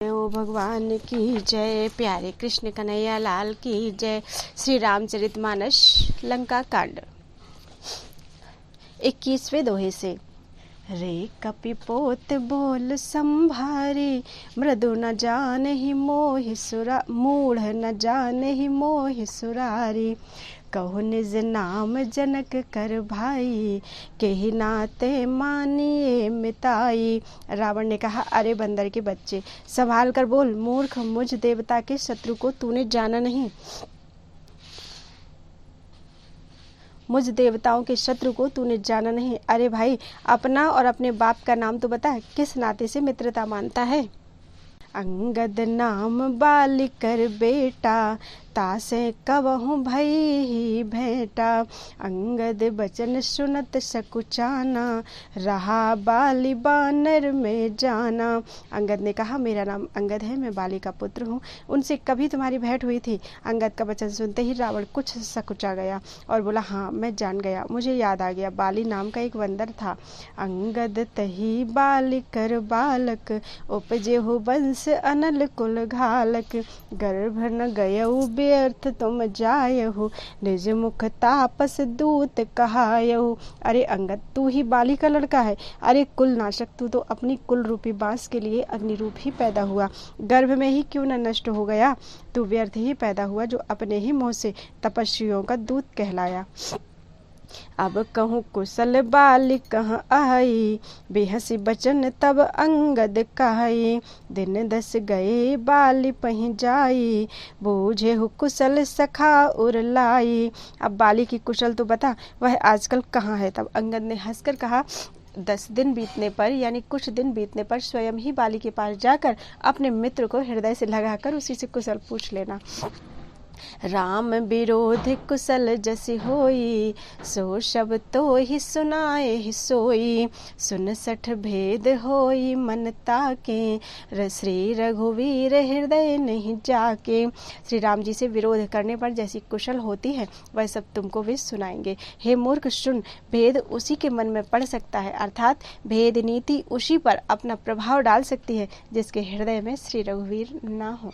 ओ भगवान की जय। प्यारे कृष्ण कन्हैया लाल की जय। श्री रामचरितमानस लंका कांड 21वें दोहे से। रे कपिपोत बोल संभारी, मृदु न जानहि मोहि सुरा, मूढ़ न जानहि मोहि सुरारी। कहो निज नाम जनक कर भाई, केहि नाते मानिए मिताई। रावण ने कहा, अरे बंदर के बच्चे, संभाल कर बोल। मूर्ख, मुझ देवता के शत्रु को तूने जाना नहीं। मुझ देवताओं के शत्रु को तूने जाना नहीं। अरे भाई, अपना और अपने बाप का नाम तो बता, किस नाते से मित्रता मानता है। अंगद नाम बालिकर बेटा, तासे कबहु भई भेंटा। अंगद बचन सुनत सकुचाना, रहा बाली बानर में जाना। अंगद ने कहा, मेरा नाम अंगद है, मैं बाली का पुत्र हूँ। उनसे कभी तुम्हारी भेंट हुई थी। अंगद का वचन सुनते ही रावण कुछ सकुचा गया और बोला, हाँ मैं जान गया, मुझे याद आ गया, बाली नाम का एक बंदर था। अंगद तही बालिकर बालक, उपजे हो वंश अनल कुल घालक। गर्भ न गयउ व्यर्थ तुम जायहु, निज मुख तापस दूत कहायहु। अरे अंगद, तू ही बाली का लड़का है। अरे कुल नाशक, तू तो अपनी कुल रूपी बांस के लिए अग्नि रूप ही पैदा हुआ। गर्भ में ही क्यों न नष्ट हो गया। तू व्यर्थ ही पैदा हुआ, जो अपने ही मुंह से तपस्वियों का दूत कहलाया। अब कहूँ कुशल बाली कहाँ आई, बेहसी बचन तब अंगद कहाई। दिन 10 गए बाली पहीं जाई, बूझे हो कुशल सखा उर लाई। अब बाली की कुशल तो बता, वह आजकल कहाँ है। तब अंगद ने हंसकर कहा, 10 दिन बीतने पर, यानी कुछ दिन बीतने पर स्वयं ही बाली के पास जाकर अपने मित्र को हृदय से लगाकर उसी से कुशल पूछ लेना। राम विरोध कुशल जसि होई, सो शब तो ही सुनाए ही सोई। 69 भेद होई मन ताके, श्री रघुवीर हृदय नहीं जाके। श्री राम जी से विरोध करने पर जैसी कुशल होती है, वह सब तुमको वे सुनाएंगे। हे मूर्ख, सुन, भेद उसी के मन में पड़ सकता है, अर्थात भेद नीति उसी पर अपना प्रभाव डाल सकती है जिसके हृदय में श्री रघुवीर ना हो।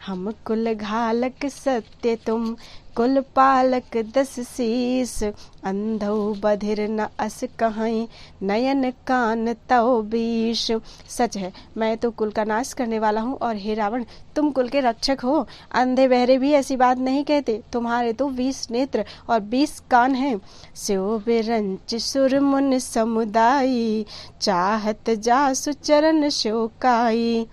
हम कुल घालक सत्य तुम, कुल पालक 10 शीस। अंधौ बधिर न अस कहीं, नयन कान तौ बीस। सच है, मैं तो कुल का नाश करने वाला हूँ, और हे रावण, तुम कुल के रक्षक हो। अंधे बहरे भी ऐसी बात नहीं कहते। तुम्हारे तो 20 नेत्र और 20 कान हैं। स्यो बिरंच सुर मुन समुदायी, चाहत जासु चरण शोकाई।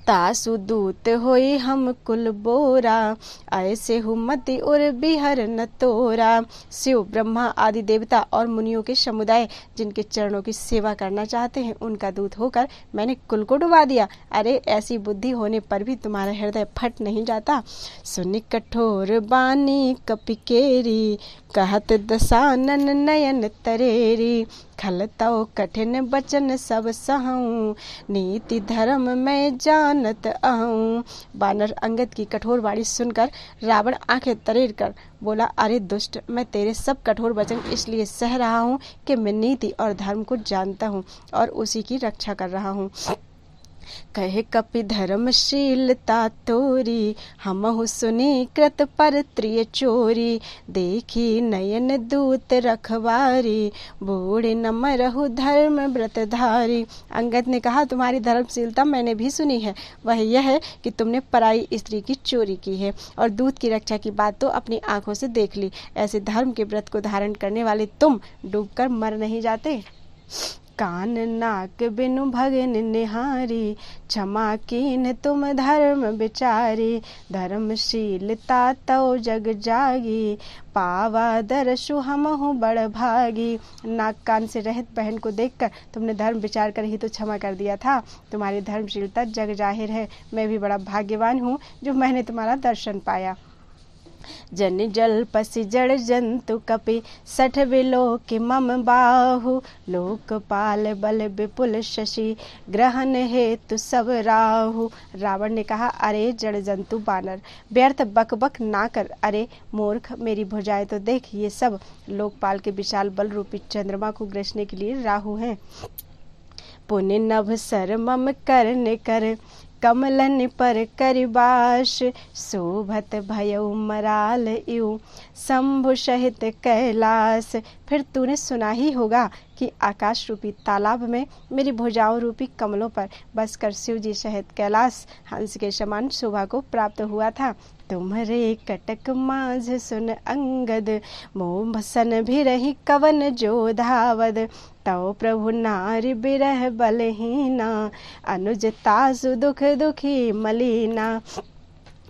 तासु दूत होई हम कुल बोरा, ऐसे हु मति उर बिहर न तोरा। शिव, ब्रह्मा आदि देवता और मुनियों के समुदाय जिनके चरणों की सेवा करना चाहते हैं, उनका दूत होकर मैंने कुल को डुबा दिया। अरे ऐसी बुद्धि होने पर भी तुम्हारा हृदय फट नहीं जाता। सुनि कठोर बानी कपिकेरी, कहत दसानन नयन तरेरी। खलतौ कठिन बचन सब सहऊं, नीति धर्म में जानत आहूं। बानर अंगद की कठोर वाणी सुनकर रावण आंखें तरेर कर बोला, अरे दुष्ट, मैं तेरे सब कठोर वचन इसलिए सह रहा हूँ कि मैं नीति और धर्म को जानता हूँ और उसी की रक्षा कर रहा हूँ। कहे कपि धर्मशीलता तोरी, हमहु सुनी कृत पर त्रिय चोरी। देखी नयन दूत रखवारी, बूढ़े न मरहु धर्म व्रतधारी। अंगद ने कहा, तुम्हारी धर्मशीलता मैंने भी सुनी है। वह यह है कि तुमने पराई स्त्री की चोरी की है, और दूत की रक्षा की बात तो अपनी आंखों से देख ली। ऐसे धर्म के व्रत को धारण करने वाले तुम डूबकर मर नहीं जाते। कान नाक बिनु भगन निहारी, क्षमा कीन तुम धर्म विचारी। धर्मशीलता तौ जग जागी, पावा दरसु हमहु बड़ भागी। नाक कान से रहित बहन को देखकर तुमने धर्म विचार कर ही तो क्षमा कर दिया था। तुम्हारी धर्मशीलता जग जाहिर है। मैं भी बड़ा भाग्यवान हूँ जो मैंने तुम्हारा दर्शन पाया। जन जल पसी जड़ जंतु कपि, 60 विलोक मम बाहु। लोकपाल बल विपुल शशि, ग्रहण हेतु सब राहु। रावण ने कहा, अरे जड़ जंतु बानर, व्यर्थ बक बक ना कर। अरे मूर्ख, मेरी भुजाएं तो देख, ये सब लोकपाल के विशाल बल रूपी चंद्रमा को ग्रसने के लिए राहु हैं। पुण्य नभ सर मम करने कर, कमलन पर करिबाश, शोभत भयउ मराल इउ, शंभु सहित कैलाश। फिर तूने सुना ही होगा कि आकाश रूपी तालाब में मेरी भुजाओं रूपी कमलों पर बसकर शिव जी सहित कैलाश हंस के समान शोभा को प्राप्त हुआ था। तुम्हारे कटक माझ सुन अंगद, मोह भसन भी रही कवन जो धावद, तव प्रभु नारी बिरह बलहीना, अनुज तासु दुख दुखी मलीना।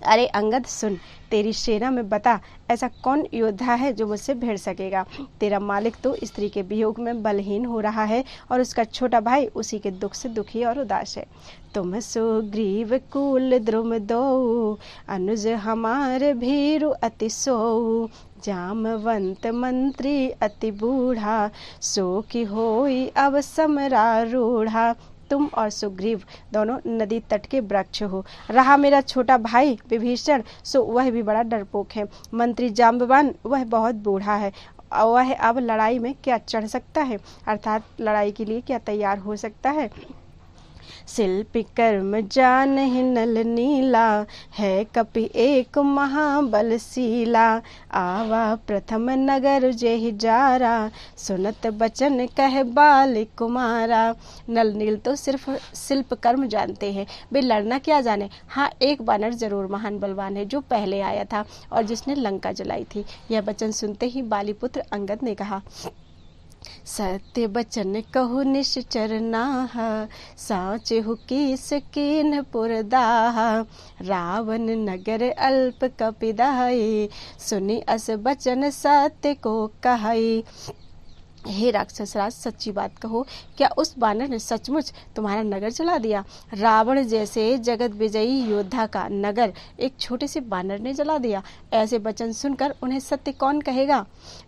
अरे अंगद सुन, तेरी सेना में बता ऐसा कौन योद्धा है जो मुझसे भिड़ सकेगा। तेरा मालिक तो स्त्री के वियोग में बलहीन हो रहा है और उसका छोटा भाई उसी के दुख से दुखी और उदास है। तुम सुग्रीव कुल द्रुम दो, अनुज हमार भीरु अति सोऊ, जामवंत मंत्री अति बूढ़ा, सो की होई अब समरारूढ़ा। तुम और सुग्रीव दोनों नदी तट के वृक्ष हो। रहा मेरा छोटा भाई विभीषण, सो वह भी बड़ा डरपोक है। मंत्री जाम्बवान, वह बहुत बूढ़ा है। वह अब लड़ाई में क्या चढ़ सकता है, अर्थात लड़ाई के लिए क्या तैयार हो सकता है। शिल्पी कर्म जानहि नल नीला, है कपि एक महाबलशीला, आवा प्रथम नगर जेहि जारा, सुनत बचन कह बाल कुमारा। नल नील तो सिर्फ शिल्प कर्म जानते हैं, वे लड़ना क्या जाने। हाँ, एक बानर जरूर महान बलवान है जो पहले आया था और जिसने लंका जलाई थी। यह वचन सुनते ही बालीपुत्र अंगद ने कहा, सत्य बचन कहु निश्चर नाह, साच हु कीस कीन पुरदाह, रावण नगर अल्प कपिदाई, सुनि अस बचन सत्य को कहाई। हे राक्षस राज, सच्ची बात कहो, क्या उस बानर ने सचमुच तुम्हारा नगर जला दिया? रावण जैसे जगत विजयी योद्धा का नगर एक छोटे से बानर ने जला दिया। ऐसे वचन सुनकर उन्हें सत्य कौन कहेगा।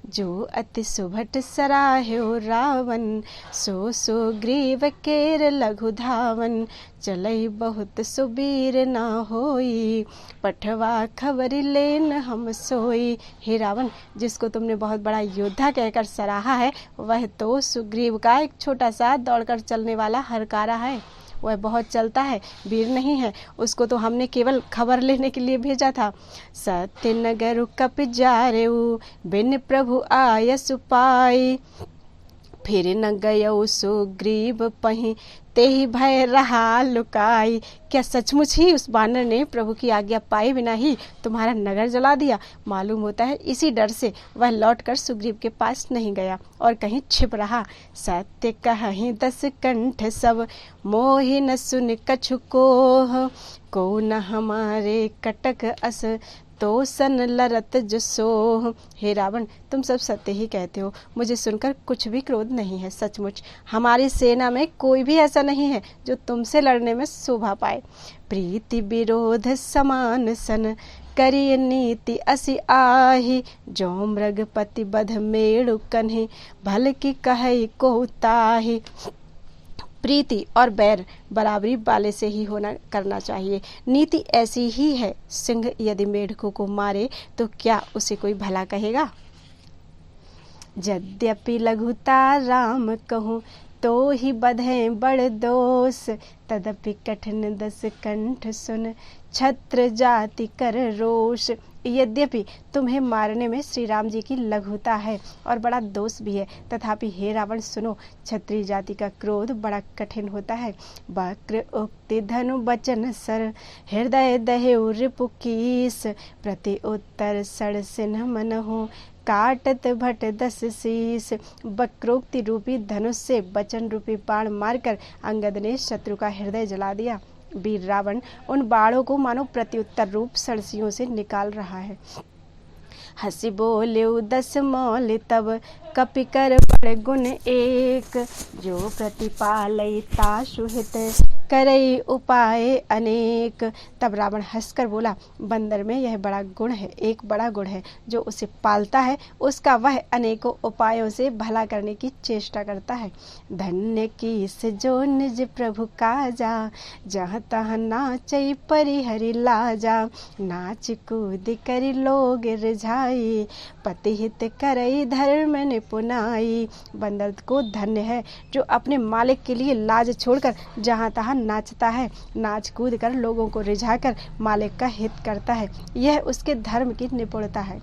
जो अति सुभट सराह्यो रावण, सो सुग्रीव केर लघु धावन, चलई बहुत सुबीर ना होई, पठवा खबरी लेन हम सोई। हे रावण, जिसको तुमने बहुत बड़ा योद्धा कहकर सराहा है, वह तो सुग्रीव का एक छोटा सा दौड़कर चलने वाला हरकारा है। वह बहुत चलता है, वीर नहीं है। उसको तो हमने केवल खबर लेने के लिए भेजा था। सत्य नगर कपि जारेऊ, बिन प्रभु आयस पाई, फिर न गयो सुग्रीव पही, तेहि भय रहा लुकाई। क्या सचमुच ही उस बानर ने प्रभु की आज्ञा पाए बिना ही तुम्हारा नगर जला दिया? मालूम होता है इसी डर से वह लौटकर सुग्रीव के पास नहीं गया और कहीं छिप रहा। सत्य कहीं 10 कंठ सब, मोहि न सुन कछु कोह, को न हमारे कटक अस, तो सन लरत जो सोह। हे रावण, तुम सब सत्य ही कहते हो, मुझे सुनकर कुछ भी क्रोध नहीं है। सचमुच हमारी सेना में कोई भी ऐसा नहीं है जो तुमसे लड़ने में शोभा पाए। प्रीति विरोध समान सन, करिय नीति असि आही, जो मृगपति बध मेरु कन्हि, भल की कहई को ताही। प्रीति और बैर बराबरी वाले से ही होना करना चाहिए। नीति ऐसी ही है, सिंह यदि मेढकों को मारे तो क्या उसे कोई भला कहेगा। यद्यपि लघुता राम कहूँ, तो ही बधे बड़ दोष, तदपि कठिन 10 कंठ सुन, छत्र जाति कर रोष। यद्यपि तुम्हें मारने में श्री राम जी की लघुता है और बड़ा दोष भी है, तथापि हे रावण सुनो, क्षत्रिय जाति का क्रोध बड़ा कठिन होता है। वक्र उक्ति धनु बचन सर, हृदय दहेउ रिपुकीस, प्रति उत्तर सड़ सिन्ह मनहु, काटत भट 10 शीस। वक्रोक्ति रूपी धनुष से वचन रूपी बाण मारकर अंगद ने शत्रु का हृदय जला दिया। वीर रावण उन बाणों को मानो प्रत्युत्तर रूप सरसियों से निकाल रहा है। हंसी बोल्यो 10 मौल तब, कपि कर बड़ गुण एक, जो प्रतिपालई तासु हित, करई उपाय अनेक। तब रावण हंसकर बोला, बंदर में यह बड़ा गुण है, एक बड़ा गुण है, जो उसे पालता है उसका वह अनेकों उपायों से भला करने की चेष्टा करता है। धन्य कीस जो निज प्रभु काजा, जहाँ तहाँ नाचई परिहरि लाजा। नाच कूद करि लोग रिझाई, पति हित करई धर्म निपुनाई। बंदर को धन्य है जो अपने मालिक के लिए लाज छोड़कर जहाँ तहाँ नाचता है, नाच कूद कर लोगों को रिझाकर मालिक का हित करता है। यह उसके धर्म की निपुणता है।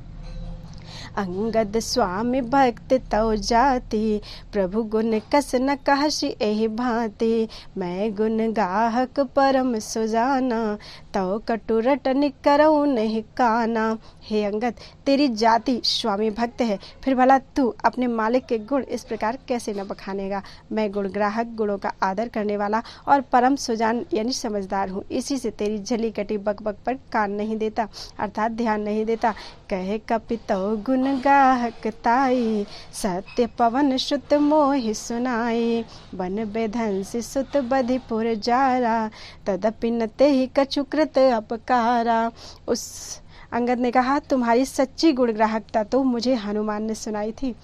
अंगद स्वामी भक्त तव जाति, प्रभु गुण कस न कहसी एहि भांति। मैं गुण गाहक परम सुजाना, तव कटु रटन करऊ नहीं काना। हे अंगद, तेरी जाति स्वामी भक्त है, फिर भला तू अपने मालिक के गुण इस प्रकार कैसे न बखानेगा। मैं गुण ग्राहक, गुणों का आदर करने वाला और परम सुजान यानी समझदार हूँ। इसी से तेरी जली कटी बकबक पर कान नहीं देता, अर्थात ध्यान नहीं देता। कहे कपितौ गुण गाहक ताई, सत्य पवन सुत मोहि सुनाई। बन बेधंसी सुत बधिपुर जारा, तदपि न तेहि कछु कृत अपकारा। उस अंगद ने कहा, तुम्हारी सच्ची गुणग्राहकता तो मुझे हनुमान ने सुनाई थी।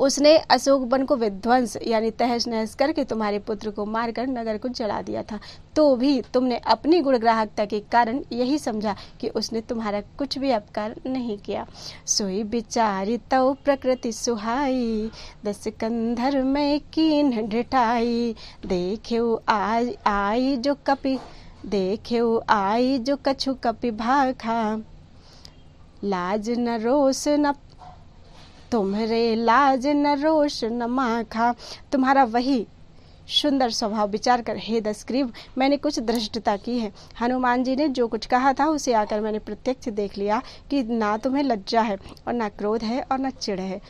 उसने अशोक वन को विध्वंस यानी तहस नहस करके तुम्हारे पुत्र को मारकर नगर को जला दिया था, तो भी तुमने अपनी गुणग्राहकता के कारण यही समझा कि उसने तुम्हारा कुछ भी अपकार नहीं किया। सोई बिचारी तव प्रकृति सुहाई, दस कंधर में कीन ढिठाई। देखेऊ आज आई जो कपि, देखेऊ आई जो कछु कपि भाखा। लाज न रोष न तुम्हारे, लाज न रोष न माखा। तुम्हारा वही सुंदर स्वभाव विचार कर हे दशग्रीव, मैंने कुछ धृष्टता की है। हनुमान जी ने जो कुछ कहा था उसे आकर मैंने प्रत्यक्ष देख लिया कि ना तुम्हें लज्जा है और ना क्रोध है और ना चिढ़ है।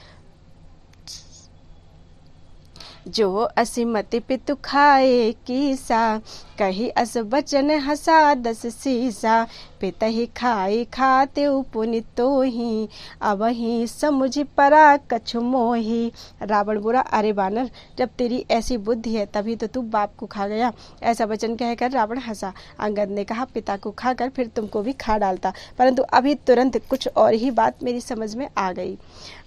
जो असीमति पितु खाए कीसा, कही अस बचन हसा दस सीसा। पितहि खाई खाते पुनि तोहि, अबहि समुझ परा कछु मोहि। रावण बोला, अरे बानर, जब तेरी ऐसी बुद्धि है तभी तो तू बाप को खा गया। ऐसा वचन कहकर रावण हंसा। अंगद ने कहा, पिता को खाकर फिर तुमको भी खा डालता, परंतु अभी तुरंत कुछ और ही बात मेरी समझ में आ गई।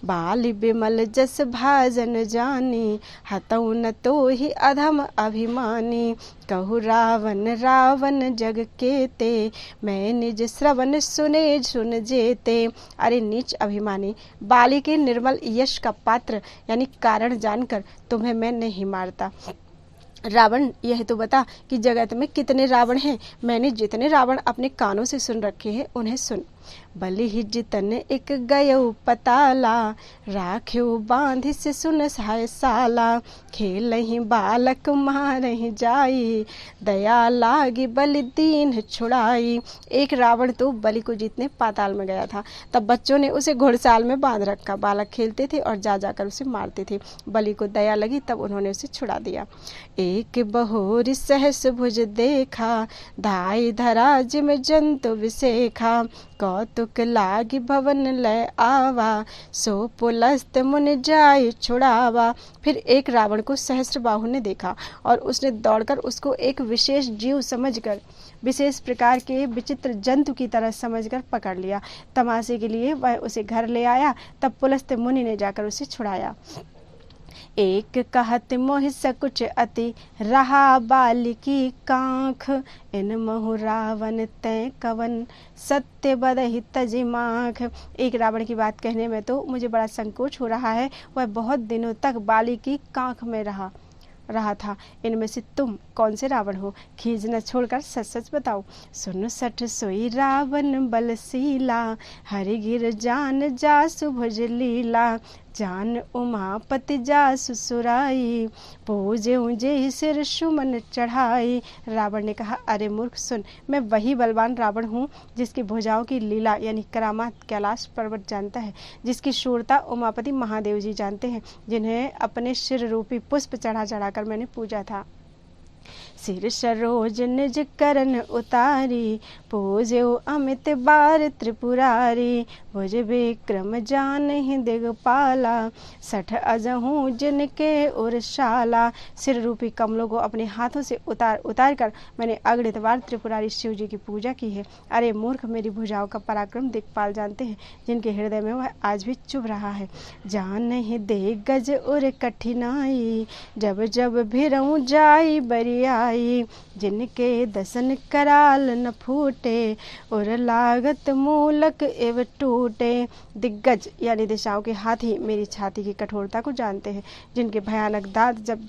बाल बिमल जस भाजन जानी, हतऊ न तो ही अधम अभिमानी। कहु रावण रावण जग केते, मैं निज श्रवण सुने सुन जेते। अरे नीच अभिमानी, बाली के निर्मल यश का पात्र यानी कारण जानकर तुम्हें मैं नहीं मारता। रावण, यह तो बता कि जगत में कितने रावण हैं। मैंने जितने रावण अपने कानों से सुन रखे हैं उन्हें सुन। बलि ही जितन एक गयो पताला, राख्यो बांधि से सुन सहाय साला। खेलहि बालक मारहि जाई, दया लागी बलि दीन छुड़ाई। एक रावण तो बलि को जीतने पाताल में गया था, तब बच्चों ने उसे घुड़साल में बांध रखा। बालक खेलते थे और जा जाकर उसे मारते थे। बलि को दया लगी तब उन्होंने उसे छुड़ा दिया। एक बहोरी सहस भुज देखा, धाई धरा जिम जंतु विसेखा। कौतुक लागी भवन लय आवा, सो पुलस्त मुनि जाय छुड़ावा। फिर एक रावण को सहस्त्रबाहु ने देखा और उसने दौड़कर उसको एक विशेष जीव समझकर, विशेष प्रकार के विचित्र जंतु की तरह समझकर पकड़ लिया। तमाशे के लिए वह उसे घर ले आया। तब पुलस्त मुनि ने जाकर उसे छुड़ाया। एक कहत मोहि सकुच अति, रहा बालिकी कांख। इन महु रावण तय कवन, सत्य बदहि तजि माख। एक रावण की बात कहने में तो मुझे बड़ा संकोच हो रहा है। वह बहुत दिनों तक बाली की कांख में रहा था। इनमें से तुम कौन से रावण हो? खीज न छोड़कर सच सच बताओ। सुन सठ सोई रावण बलशीला, हरिगिर जान जासु भुज लीला। जान उमापति जासु सुराई, पूजे जे सिर सुमन चढ़ाई। रावण ने कहा, अरे मूर्ख सुन, मैं वही बलवान रावण हूँ जिसकी भुजाओं की लीला यानी करामात कैलाश पर्वत जानता है, जिसकी शूरता उमापति महादेव जी जानते हैं, जिन्हें अपने सिर रूपी पुष्प चढ़ा चढ़ाकर मैंने पूजा था। सिर सरोज निज करन उतारी, पूज्यो अमित बार त्रिपुरारी। भुज विक्रम जानहि दिगपाला, सठ अजहूँ जिनके उरशाला। सिर रूपी कमलों को अपने हाथों से उतार कर मैंने अगणित बार त्रिपुरारी शिव जी की पूजा की है। अरे मूर्ख, मेरी भुजाओं का पराक्रम दिक्पाल जानते हैं, जिनके हृदय में वह आज भी चुभ रहा है। जानहि दे गज उर कठिनाई, जब जब भिरऊँ जाई बरियाई। जिनके दसन कराल न फूटे, और लागत मूलक एव टूटे। दिग्गज यानी दिशाओं के हाथी मेरी छाती की कठोरता को जानते हैं, जिनके भयानक दांत जब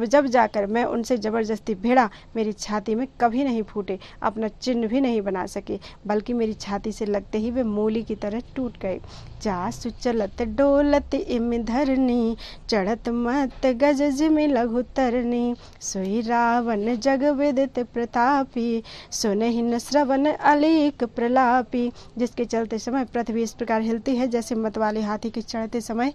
जब जाकर मैं उनसे जबरदस्ती भिड़ा, मेरी छाती में कभी नहीं फूटे, अपना चिन्ह भी नहीं बना सके, बल्कि मेरी छाती से लगते ही वे मूली की तरह टूट गए। जासु चलत डोलत इम धरनी, चढ़त मत गज जिमि लघु तरनी। सोई रावण जग विदित प्रतापी, सुनहि न श्रवण अलीक प्रलापी। जिसके चलते समय पृथ्वी इस प्रकार हिलती है जैसे मतवाले हाथी के चढ़ते समय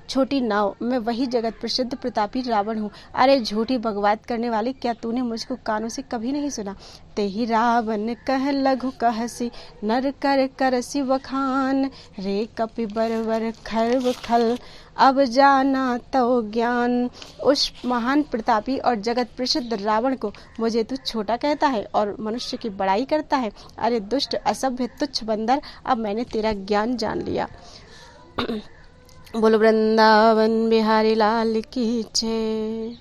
छोटी नाव। मैं वही जगत प्रसिद्ध प्रतापी रावण हूँ। अरे झूठी बकवाद करने वाले, क्या तूने मुझको कानों से कभी नहीं सुना? तेहि रावण कह लघु कहसी, नर कर करसी वखान। रे कपि बरबर खर्व खल, अब जाना तो ज्ञान। उस महान प्रतापी और जगत प्रसिद्ध रावण को मुझे तू छोटा कहता है और मनुष्य की बड़ाई करता है? अरे दुष्ट असभ्य तुच्छ बंदर, अब मैंने तेरा ज्ञान जान लिया। बोलो वृंदावन बिहारी लाल की जय।